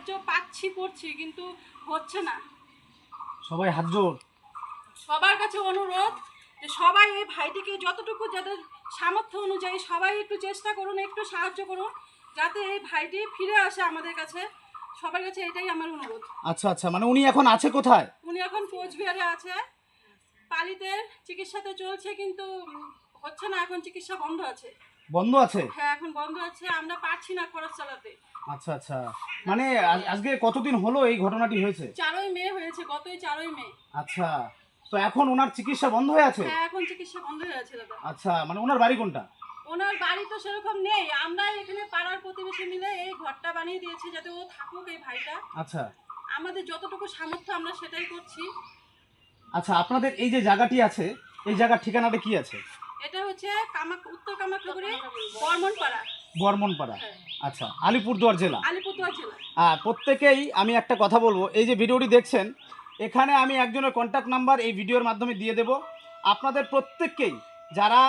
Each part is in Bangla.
সাহায্য পাচ্ছি করছি কিন্তু হচ্ছে না। সবাই হাত জোর। সবার কাছে অনুরোধ যে সবাই এই ভাইটিকে যতটুকু যাদের সামর্থ্য অনুযায়ী সবাই একটু চেষ্টা করুন, একটু সাহায্য করুন যাতে এই ভাইটি ফিরে আসে আমাদের কাছে। সবার কাছে এটাই আমার অনুরোধ। আচ্ছা আচ্ছা, মানে উনি এখন আছে কোথায়? উনি এখন কোচবিহারে আছে, পালিতে চিকিৎসাতে চলছে কিন্তু হচ্ছে না, এখন চিকিৎসা বন্ধ আছে। বন্ধ আছে? হ্যাঁ এখন বন্ধ আছে, আমরা পারছি না খরচ চালাতে। আচ্ছা আচ্ছা, মানে আজকে কতদিন হলো এই ঘটনাটি হয়েছে? 4ই মে হয়েছে, গতই 4ই মে। আচ্ছা, তো এখন ওনার চিকিৎসা বন্ধ হয়ে আছে? হ্যাঁ এখন চিকিৎসা বন্ধ হয়ে আছে দাদা। আচ্ছা, মানে ওনার বাড়ি কোনটা? ওনার বাড়ি তো সেরকম নেই, আমরা এখানে পাড়ার প্রতিবেশী মিলে এই ঘরটা বানিয়ে দিয়েছি যাতে ও থাকুক এই ভাইটা। আচ্ছা আমাদের যতটুকু সামর্থ্য আমরা সেটাই করছি। আচ্ছা, আপনাদের এই যে জায়গাটি আছে, এই জায়গার ঠিকানাটা কি আছে? এটা হচ্ছে উত্তর কামাখ্যাগুড়ি বর্মনপাড়া। বর্মনপাড়া। হ্যাঁ। আচ্ছা, আলিপুরদুয়ার জেলা। আলিপুরদুয়ার জেলা। প্রত্যেকেই আমি একটা কথা বলবো, এই যে ভিডিওটি দেখছেন এখানে আমি একজনের কন্ট্যাক্ট নাম্বার এই ভিডিওর মাধ্যমে দিয়ে দেব। আপনাদের প্রত্যেককেই যারা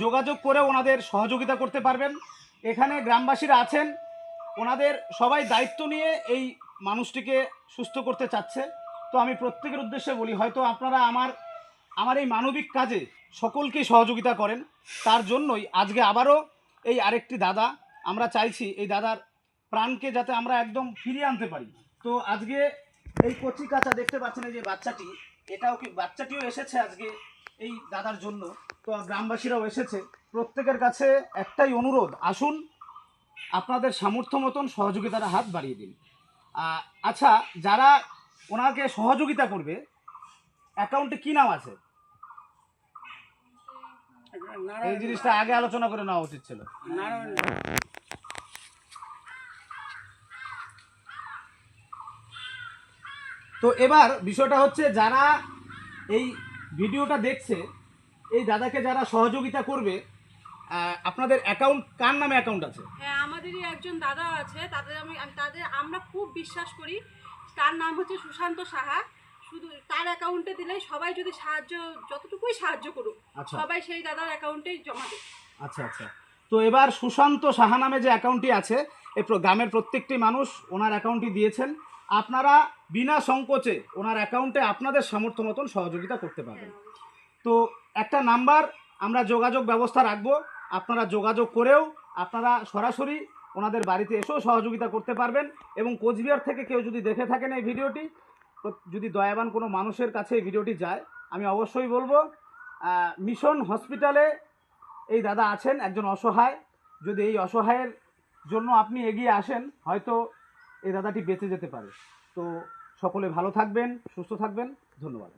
যোগাযোগ করে ওনাদের সহযোগিতা করতে পারবেন। এখানে গ্রামবাসীরা আছেন, ওনাদের সবাই দায়িত্ব নিয়ে এই মানুষটিকে সুস্থ করতে চাচ্ছে। তো আমি প্রত্যেকের উদ্দেশ্যে বলি, হয়তো আপনারা আমার এই মানবিক কাজে সকলকেই সহযোগিতা করেন, তার জন্যই আজকে আবারও এই আরেকটি দাদা, আমরা চাইছি এই দাদার প্রাণকে যাতে আমরা একদম ফিরিয়ে আনতে পারি। তো আজকে এই কচি কাঁচা দেখতে পাচ্ছেন এই যে বাচ্চাটি, বাচ্চাটিও এসেছে আজকে এই দাদার জন্য। তো গ্রামবাসীরাও এসেছে। প্রত্যেকের কাছে একটাই অনুরোধ, আসুন আপনাদের সামর্থ্য মতন সহযোগিতার হাত বাড়িয়ে দিন। আচ্ছা, যারা ওনাকে সহযোগিতা করবে অ্যাকাউন্টে কি নাম আছে? এই জিনিসটা আগে আলোচনা করে নেওয়া উচিত ছিল। তো এবার বিষয়টা হচ্ছে, যারা এই ভিডিওটা দেখছে, এই দাদাকে যারা সহযোগিতা করবে, আপনাদের অ্যাকাউন্ট কার নামে অ্যাকাউন্ট আছে? হ্যাঁ আমাদেরই একজন দাদা আছে, আমরা খুব বিশ্বাস করি। তার নাম হচ্ছে সুশান্ত সাহা। শুধু তার অ্যাকাউন্টে দিলেই সবাই যদি যতটুকুই সাহায্য করুক, আচ্ছা সবাই সেই দাদার অ্যাকাউন্টেই জমা দেবে। আচ্ছা আচ্ছা, তো এবার সুশান্ত সাহা নামে যে অ্যাকাউন্টটি আছে, এই গ্রামের প্রত্যেকটি মানুষ ওনার অ্যাকাউন্টটি দিয়েছেন। আপনারা বিনা সংকোচে ওনার অ্যাকাউন্টে আপনাদের সামর্থ্য মতন সহযোগিতা করতে পারবেন। তো একটা নাম্বার আমরা যোগাযোগ ব্যবস্থা রাখবো, আপনারা যোগাযোগ করেও আপনারা সরাসরি ওনাদের বাড়িতে এসেও সহযোগিতা করতে পারবেন। এবং কোচবিহার থেকে কেউ যদি দেখে থাকেন এই ভিডিওটি, যদি দয়াবান কোনো মানুষের কাছে এই ভিডিওটি যায়, আমি অবশ্যই বলবো মিশন হসপিটালে এই দাদা আছেন, একজন অসহায়। যদি এই অসহায়ের জন্য আপনি এগিয়ে আসেন, হয়তো এই দাদাটি বেঁচে যেতে পারে। তো সকলে ভালো থাকবেন, সুস্থ থাকবেন, ধন্যবাদ।